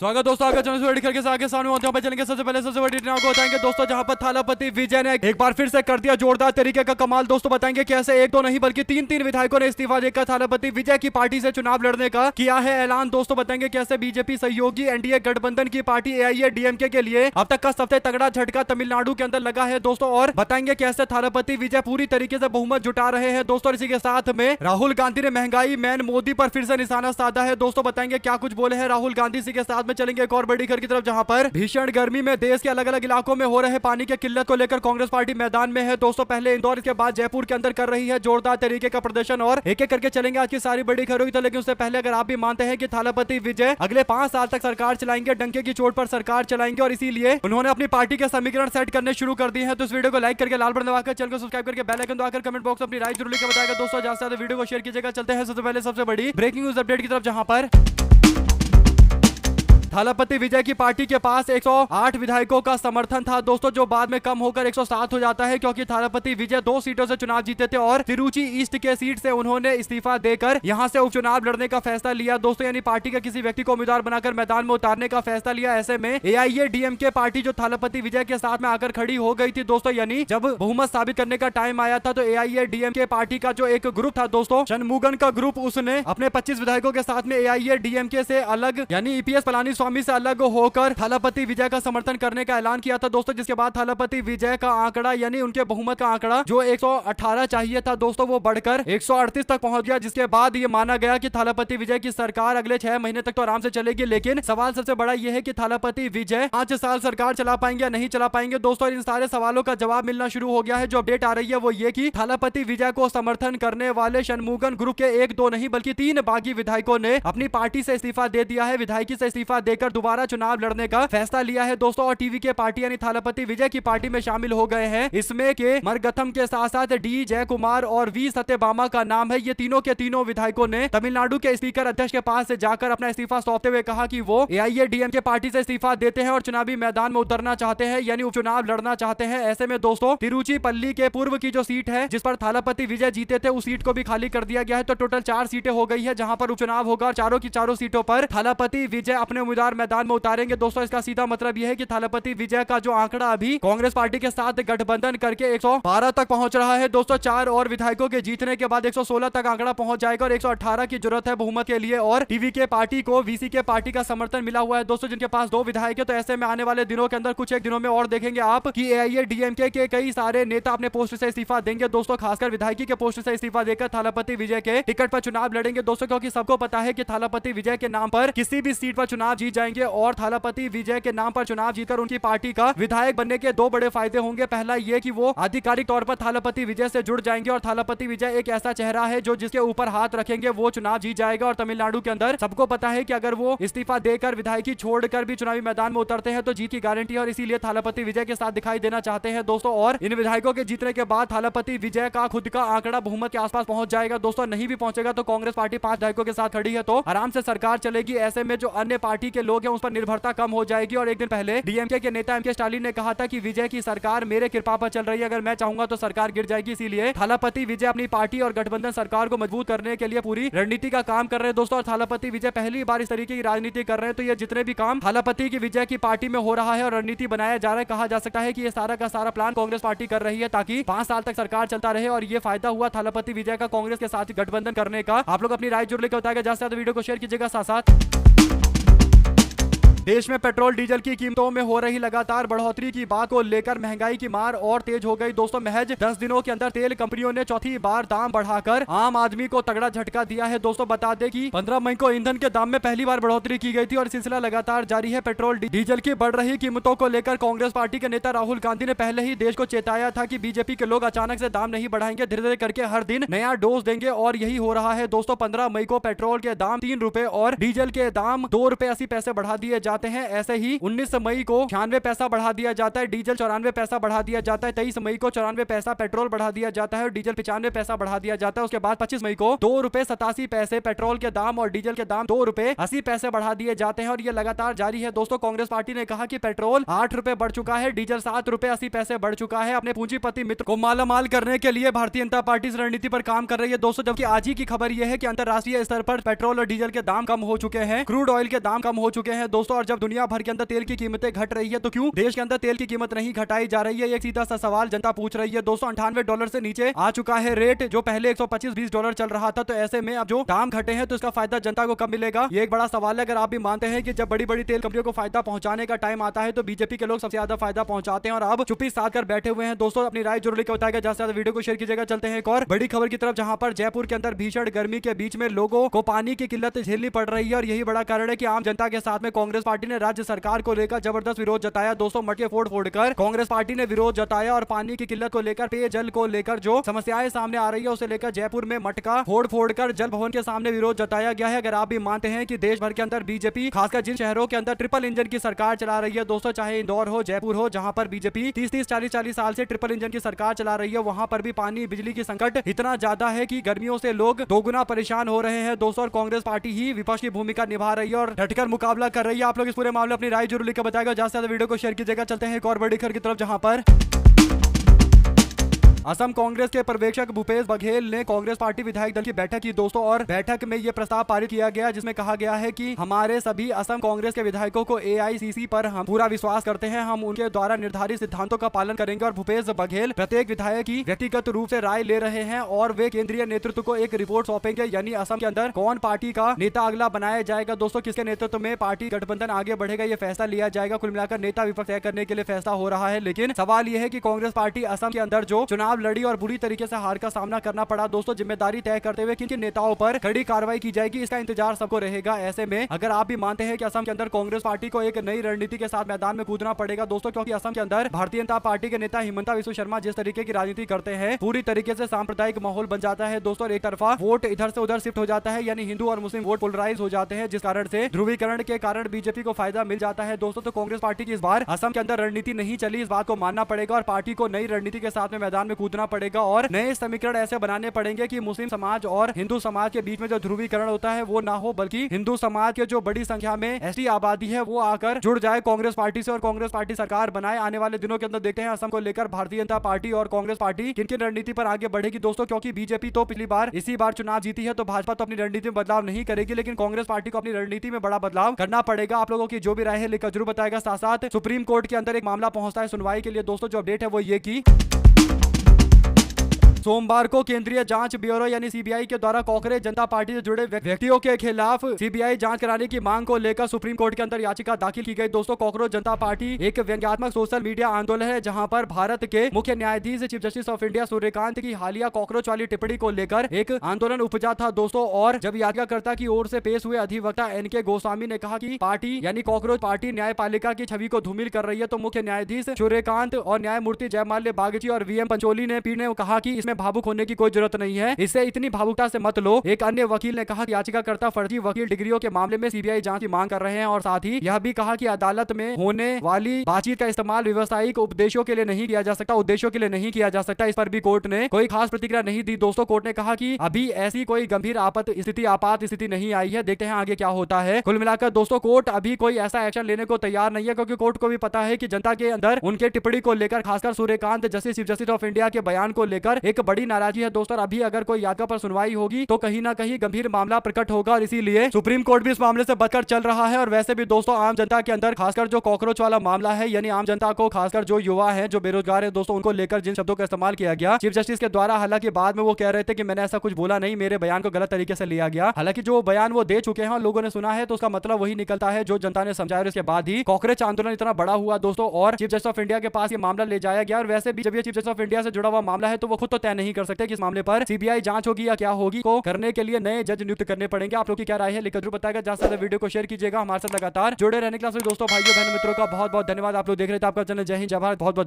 स्वागत दोस्तों, आगे चैनल करके आगे सामने होते हैं। चलेंगे सबसे पहले सबसे बड़ी घटना को बताएंगे दोस्तों, जहां पर थालापति विजय ने एक बार फिर से कर दिया जोरदार तरीके का कमाल। दोस्तों बताएंगे कैसे एक दो नहीं बल्कि तीन विधायकों ने इस्तीफा देकर थालापति विजय की पार्टी से चुनाव लड़ने का किया है ऐलान। दोस्तों बताएंगे कैसे बीजेपी सहयोगी एनडीए गठबंधन की पार्टी एआईएडीएमके के लिए अब तक का सबसे तगड़ा झटका तमिलनाडु के अंदर लगा है दोस्तों। और बताएंगे कैसे थालापति विजय पूरी तरीके से बहुमत जुटा रहे हैं दोस्तों। इसी के साथ में राहुल गांधी ने महंगाई मैन मोदी पर फिर से निशाना साधा है दोस्तों। बताएंगे क्या कुछ बोले हैं राहुल गांधी। इसी के साथ में चलेंगे एक और बड़ी खबर की तरफ, जहां पर भीषण गर्मी में देश के अलग अलग इलाकों में हो रहे पानी की किल्लत को लेकर कांग्रेस पार्टी मैदान में है दोस्तों। पहले इंदौर, इसके बाद जयपुर के अंदर कर रही है जोरदार तरीके का प्रदर्शन। और एक एक करके चलेंगे आज की सारी बड़ी खबरों की तरफ। लेकिन उससे पहले अगर आप भी मानते हैं कि थालापति विजय अगले 5 साल तक सरकार चलाएंगे, डंके की चोट पर सरकार चलाएंगे, और इसीलिए उन्होंने अपनी पार्टी के समीकरण सेट करने शुरू कर दिए हैं, तो इस वीडियो को लाइक करके लाल बटन दबाकर चैनल को सब्सक्राइब करके बेल आइकन दबाकर कमेंट बॉक्स अपनी राय जरूर लिखकर बताएगा दोस्तों। ज्यादा से ज्यादा वीडियो को शेयर कीजिएगा। चलते हैं सबसे पहले सबसे बड़ी ब्रेकिंग न्यूज अपडेट की तरफ, जहां पर थालापति विजय की पार्टी के पास 108 विधायकों का समर्थन था दोस्तों, जो बाद में कम होकर 107 हो जाता है, क्योंकि थालापति विजय 2 सीटों से चुनाव जीते थे और तिरुचि ईस्ट के सीट से उन्होंने इस्तीफा देकर यहां से उपचुनाव लड़ने का फैसला लिया दोस्तों। यानी पार्टी के किसी व्यक्ति को उम्मीदवार बनाकर मैदान में उतारने का फैसला लिया। ऐसे में एआईएडीएमके पार्टी जो थालापति विजय के साथ में आकर खड़ी हो गई थी दोस्तों, यानी जब बहुमत साबित करने का टाइम आया था तो एआईएडीएमके पार्टी का जो एक ग्रुप था दोस्तों, शनमुगन का ग्रुप, उसने अपने 25 विधायकों के साथ में एआईएडीएमके से अलग यानी ईपीएस पलानीस्वामी से अलग होकर थालापति विजय का समर्थन करने का ऐलान किया था दोस्तों। जिसके बाद थालापति विजय का आंकड़ा यानी उनके बहुमत का आंकड़ा जो 118 चाहिए था दोस्तों, वो बढ़कर 138 तक पहुंच गया। जिसके बाद ये माना गया कि थालापति विजय की सरकार अगले 6 महीने तक तो आराम से चलेगी। लेकिन सवाल सबसे बड़ा यह है कि थालापति विजय 5 साल सरकार चला पाएंगे या नहीं चला पाएंगे दोस्तों। इन सारे सवालों का जवाब मिलना शुरू हो गया है। जो अपडेट आ रही है वो ये कि थालापति विजय को समर्थन करने वाले शनमुगन ग्रुप के 1 2 नहीं बल्कि 3 बागी विधायकों ने अपनी पार्टी से इस्तीफा दे दिया है। विधायकी से इस्तीफा देकर दोबारा चुनाव लड़ने का फैसला लिया है दोस्तों। और टीवी के पार्टी यानी थालापति विजय की पार्टी में शामिल हो गए हैं। इसमें के मरगथम के साथ साथ डी जय कुमार और वी सत्यभामा का नाम है। ये तीनों के तीनों विधायकों ने तमिलनाडु के स्पीकर अध्यक्ष के पास से जाकर अपना इस्तीफा सौंपते हुए कहा कि वो एआईएडीएमके पार्टी से इस्तीफा देते हैं और चुनावी मैदान में उतरना चाहते हैं, यानी उपचुनाव लड़ना चाहते हैं। ऐसे में दोस्तों तिरुचिपल्ली के पूर्व की जो सीट है जिस पर थालापति विजय जीते थे, उस सीट को भी खाली कर दिया गया है। तो टोटल 4 सीटें हो गई है जहां पर उपचुनाव होगा और चारों की चारों सीटों पर थालापति विजय अपने उम्मीदवार मैदान में उतारेंगे दोस्तों। इसका सीधा मतलब यह है कि थालापति विजय का जो आंकड़ा अभी कांग्रेस पार्टी के साथ गठबंधन करके 112 तक पहुंच रहा है दोस्तों। 4 और विधायकों के जीतने के बाद 116 तक आंकड़ा पहुंच जाएगा और 118 की जरूरत है बहुमत के लिए। और टीवी के पार्टी को वीसी के पार्टी का समर्थन मिला हुआ है दोस्तों, जिनके पास 2 विधायक है। तो ऐसे में आने वाले दिनों के अंदर कुछ एक दिनों में और देखेंगे आप कि एआईएडीएमके के कई सारे नेता अपने पोस्ट से इस्तीफा देंगे दोस्तों, खासकर विधायकी के पोस्ट से इस्तीफा देकर थालापति विजय के टिकट पर चुनाव लड़ेंगे दोस्तों। क्योंकि सबको पता है कि थालापति विजय के नाम पर किसी भी सीट पर चुनाव जीत जाएंगे और थालापति विजय के नाम पर चुनाव जीतकर उनकी पार्टी का विधायक बनने के 2 बड़े फायदे होंगे। पहला ये कि वो आधिकारिक तौर पर थालापति विजय से जुड़ जाएंगे और थालापति विजय एक ऐसा चेहरा है जो जिसके ऊपर हाथ रखेंगे वो चुनाव जीत जाएगा। और तमिलनाडु के अंदर सबको पता है कि अगर वो इस्तीफा देकर विधायकी छोड़कर भी चुनावी मैदान में उतरते हैं तो जीत की गारंटी है, और इसीलिए थालापति विजय के साथ दिखाई देना चाहते हैं दोस्तों। और इन विधायकों के जीतने के बाद थालापति विजय का खुद का आंकड़ा बहुमत के आसपास पहुंच जाएगा दोस्तों। नहीं भी पहुंचेगा तो कांग्रेस पार्टी 5 विधायकों के साथ खड़ी है तो आराम से सरकार चलेगी। ऐसे में जो अन्य पार्टी के लोग हैं उस पर निर्भरता कम हो जाएगी। और एक दिन पहले डीएमके के नेता एमके स्टालिन ने कहा था कि विजय की सरकार मेरे कृपा पर चल रही है, अगर मैं चाहूंगा तो सरकार गिर जाएगी। इसीलिए थालापति विजय अपनी पार्टी और गठबंधन सरकार को मजबूत करने के लिए पूरी रणनीति का काम कर रहे हैं दोस्तों। और थालापति विजय पहली बार इस तरीके की राजनीति कर रहे हैं। तो ये जितने भी काम थालापति की विजय की पार्टी में हो रहा है और रणनीति बनाया जा रहा है, कहा जा सकता है कि ये सारा का सारा प्लान कांग्रेस पार्टी कर रही है ताकि 5 साल तक सरकार चलता रहे। और ये फायदा हुआ थालापति विजय का कांग्रेस के साथ गठबंधन करने का। आप लोग अपनी राय जरूर लेकर बताएगा। ज्यादा से ज्यादा वीडियो को शेयर कीजिएगा। साथ साथ देश में पेट्रोल डीजल की कीमतों में हो रही लगातार बढ़ोतरी की बात को लेकर महंगाई की मार और तेज हो गई दोस्तों। महज 10 दिनों के अंदर तेल कंपनियों ने चौथी बार दाम बढ़ाकर आम आदमी को तगड़ा झटका दिया है दोस्तों। बता दें कि 15 मई को ईंधन के दाम में पहली बार बढ़ोतरी की गई थी और सिलसिला लगातार जारी है। पेट्रोल डीजल की बढ़ रही कीमतों को लेकर कांग्रेस पार्टी के नेता राहुल गांधी ने पहले ही देश को चेताया था कि बीजेपी के लोग अचानक से दाम नहीं बढ़ाएंगे, धीरे धीरे करके हर दिन नया डोज देंगे। और यही हो रहा है दोस्तों। 15 मई को पेट्रोल के दाम 3 रुपए और डीजल के दाम 2 रुपए 80 पैसे बढ़ा दिए जाते हैं। ऐसे ही 19 मई को 96 पैसा बढ़ा दिया जाता है, डीजल 94 पैसा बढ़ा दिया जाता है। 23 मई को 94 पैसा पेट्रोल बढ़ा दिया जाता है और डीजल 95 पैसा बढ़ा दिया जाता है। उसके बाद 25 मई को 2 रुपए 87 पैसे पेट्रोल के दाम और डीजल के दाम 2 रुपए 80 पैसे बढ़ा दिए जाते हैं। और ये लगातार जारी है दोस्तों। कांग्रेस पार्टी ने कहा कि पेट्रोल 8 रुपए बढ़ चुका है, डीजल 7 रुपए 80 पैसे बढ़ चुका है। अपने पूंजीपति मित्र को मालामाल करने के लिए भारतीय जनता पार्टी इस रणनीति पर काम कर रही है दोस्तों। जबकि आज ही की खबर यह है कि अंतरराष्ट्रीय स्तर पर पेट्रोल और डीजल के दाम कम हो चुके हैं, क्रूड ऑयल के दाम कम हो चुके हैं दोस्तों। और जब दुनिया भर के अंदर तेल की कीमतें घट रही है तो क्यों देश के अंदर तेल की कीमत नहीं घटाई जा रही है? एक सीधा सा सवाल जनता पूछ रही है। दोस्तों $98 से नीचे आ चुका है रेट, जो पहले $125-20 चल रहा था। तो ऐसे में अब जो दाम घटे हैं तो इसका फायदा जनता को कब मिलेगा, ये एक बड़ा सवाल है। अगर आप भी मानते हैं कि जब बड़ी बड़ी तेल कंपनियों को फायदा पहुंचाने का टाइम आता है तो बीजेपी के लोग सबसे ज्यादा फायदा पहुंचाते हैं और अब चुप्पी साध कर बैठे हुए हैं। दोस्तों अपनी राय जरूर लिखकर बताएगा, ज्यादा से ज्यादा वीडियो को शेयर कीजिएगा। चलते हैं एक और बड़ी खबर की तरफ, जहां पर जयपुर के अंदर भीषण गर्मी के बीच में लोगों को पानी की किल्लत झेलनी पड़ रही है और यही बड़ा कारण है कि आम जनता के साथ में कांग्रेस पार्टी ने राज्य सरकार को लेकर जबरदस्त विरोध जताया। दोस्तों मटके फोड़ फोड़ कर कांग्रेस पार्टी ने विरोध जताया और पानी की किल्लत को लेकर, पेयजल को लेकर जो समस्याएं सामने आ रही है उसे लेकर जयपुर में मटका फोड़ फोड़ कर जल भवन के सामने विरोध जताया गया है। अगर आप भी मानते हैं कि देश भर के अंदर बीजेपी खासकर जिन शहरों के अंदर ट्रिपल इंजन की सरकार चला रही है, दोस्तों चाहे इंदौर हो, जयपुर हो, जहां पर बीजेपी 30-30, 40-40 साल से ट्रिपल इंजन की सरकार चला रही है, वहां पर भी पानी बिजली की संकट इतना ज्यादा है कि गर्मियों से लोग दोगुना परेशान हो रहे हैं। दोस्तों कांग्रेस पार्टी ही विपक्ष की भूमिका निभा रही है और डटकर मुकाबला कर रही है। आप लोग इस पूरे मामले अपनी राय जरूर लिखकर बताएगा, ज्यादा से ज्यादा वीडियो को शेयर कीजिएगा। चलते हैं एक और बड़ी खबर की तरफ, जहां पर असम कांग्रेस के पर्यवेक्षक भूपेश बघेल ने कांग्रेस पार्टी विधायक दल की बैठक की। दोस्तों और बैठक में यह प्रस्ताव पारित किया गया जिसमें कहा गया है कि हमारे सभी असम कांग्रेस के विधायकों को AICC पर हम पूरा विश्वास करते हैं, हम उनके द्वारा निर्धारित सिद्धांतों का पालन करेंगे और भूपेश बघेल प्रत्येक विधायक की व्यक्तिगत रूप से राय ले रहे हैं और वे केंद्रीय नेतृत्व को एक रिपोर्ट सौंपेंगे, यानी असम के अंदर कौन पार्टी का नेता अगला बनाया जाएगा। दोस्तों किसके नेतृत्व में पार्टी गठबंधन आगे बढ़ेगा, यह फैसला लिया जाएगा। कुल मिलाकर नेता विपक्ष तय करने के लिए फैसला हो रहा है, लेकिन सवाल यह है कि कांग्रेस पार्टी असम के अंदर जो चुनाव लड़ी और बुरी तरीके से हार का सामना करना पड़ा, दोस्तों जिम्मेदारी तय करते हुए किन किन नेताओं पर कड़ी कार्रवाई की जाएगी, इसका इंतजार सबको रहेगा। ऐसे में अगर आप भी मानते हैं कि असम के अंदर कांग्रेस पार्टी को एक नई रणनीति के साथ मैदान में कूदना पड़ेगा दोस्तों, क्योंकि असम के अंदर भारतीय जनता पार्टी के नेता हिमंता बिस्वा शर्मा जिस तरीके की राजनीति करते हैं, पूरी तरीके से सांप्रदायिक माहौल बन जाता है। दोस्तों एक तरफा वोट इधर से उधर शिफ्ट हो जाता है, यानी हिंदू और मुस्लिम वोट पोलराइज हो जाते हैं, जिस कारण से ध्रुवीकरण के कारण बीजेपी को फायदा मिल जाता है। दोस्तों तो कांग्रेस पार्टी की इस बार असम के अंदर रणनीति नहीं चली, इस बात को मानना पड़ेगा और पार्टी को नई रणनीति के साथ में मैदान में कूदना पड़ेगा और नए समीकरण ऐसे बनाने पड़ेंगे कि मुस्लिम समाज और हिंदू समाज के बीच में जो ध्रुवीकरण होता है वो ना हो, बल्कि हिंदू समाज के जो बड़ी संख्या में एसटी आबादी है वो आकर जुड़ जाए कांग्रेस पार्टी से और कांग्रेस पार्टी सरकार बनाए। आने वाले दिनों के अंदर देखते हैं असम को लेकर भारतीय जनता पार्टी और कांग्रेस पार्टी किन किन रणनीति पर आगे बढ़ेगी दोस्तों, क्योंकि बीजेपी तो पिछली बार इसी बार चुनाव जीती है, तो भाजपा तो अपनी रणनीति में बदलाव नहीं करेगी, लेकिन कांग्रेस पार्टी को अपनी रणनीति में बड़ा बदलाव करना पड़ेगा। आप लोगों की जो भी राय है लिखकर जरूर बताएगा। साथ साथ सुप्रीम कोर्ट के अंदर एक मामला पहुंचता है सुनवाई के लिए दोस्तों, जो अपडेट है वो ये की सोमवार को केंद्रीय जांच ब्यूरो यानी सीबीआई के द्वारा कांग्रेस जनता पार्टी से जुड़े व्यक्तियों के खिलाफ सीबीआई जांच कराने की मांग को लेकर सुप्रीम कोर्ट के अंदर याचिका दाखिल की गई। दोस्तों कांग्रेस जनता पार्टी एक व्यंग्यात्मक सोशल मीडिया आंदोलन है, जहां पर भारत के मुख्य न्यायाधीश chief justice of India Suryakant की हालिया कॉकरोच वाली टिप्पणी को लेकर एक आंदोलन उपजा था दोस्तों। और जब याचिकाकर्ता की ओर से पेश हुए अधिवक्ता NK गोस्वामी ने कहा कि पार्टी यानी कॉकरोच पार्टी न्यायपालिका की छवि को धूमिल कर रही है, तो मुख्य न्यायाधीश सूर्यकांत और न्यायमूर्ति जयमाल्य बागची और VM पंचोली ने पीठ ने कहा कि इसमें भावुक होने की कोई जरूरत नहीं है, इससे इतनी भावुकता से मत लो। एक अन्य वकील ने कहा कि याचिकाकर्ता फर्जी वकील डिग्रियों के मामले में सीबीआई जांच की मांग कर रहे हैं और साथ ही यह भी कहा कि अदालत में होने वाली बातचीत का इस्तेमाल व्यवसायिक उद्देश्यों के लिए नहीं किया जा सकता, उद्देश्यों के लिए नहीं किया जा सकता। इस पर भी कोर्ट ने कोई खास प्रतिक्रिया नहीं दी दोस्तों। कोर्ट ने कहा कि अभी ऐसी कोई गंभीर आपात स्थिति नहीं आई है, देखते हैं आगे क्या होता है। कुल मिलाकर दोस्तों कोर्ट अभी कोई ऐसा एक्शन लेने को तैयार नहीं है, क्योंकि कोर्ट को भी पता है कि जनता के अंदर उनके टिप्पणी को लेकर, खासकर Suryakant justice chief justice of India के बयान को लेकर एक बड़ी नाराजगी है दोस्तों। अभी अगर कोई याचिका पर सुनवाई होगी तो कहीं ना कहीं गंभीर मामला प्रकट होगा और इसीलिए सुप्रीम कोर्ट भी इस मामले से बचकर चल रहा है। और वैसे भी दोस्तों आम जनता के अंदर खासकर जो कॉकरोच वाला मामला है, यानी आम जनता को खासकर जो युवा है, जो बेरोजगार है दोस्तों, उनको लेकर जिन शब्दों का इस्तेमाल किया गया चीफ जस्टिस के द्वारा, हालांकि बाद में वो कह रहे थे कि मैंने ऐसा कुछ बोला नहीं, मेरे बयान को गलत तरीके से लिया गया। हालांकि जो बयान वो दे चुके हैं लोगों ने सुना है, तो उसका मतलब वही निकलता है जो जनता ने समझाया। और इसके बाद ही कॉकरोच आंदोलन इतना बड़ा हुआ दोस्तों और चीफ जस्टिस ऑफ इंडिया के पास ये मामला ले जाया गया। और वैसे भी जब ये चीफ जस्टिस ऑफ इंडिया से जुड़ा हुआ मामला है तो वो खुद तो तय नहीं कर सकते कि इस मामले पर सीबीआई जांच होगी या क्या होगी, को करने के लिए नए जज नियुक्त करने पड़ेंगे। आप लोग की क्या राय है लिखकर जरूर बताएगा। ज्यादा से वीडियो को शेयर कीजिएगा, हमारे साथ लगातार जुड़े रहने के लिए दोस्तों भाइयों बहनों मित्रों का बहुत बहुत धन्यवाद। आप लोग देख रहे थे आपका चैनल जय हिंद जय भारत। बहुत बहुत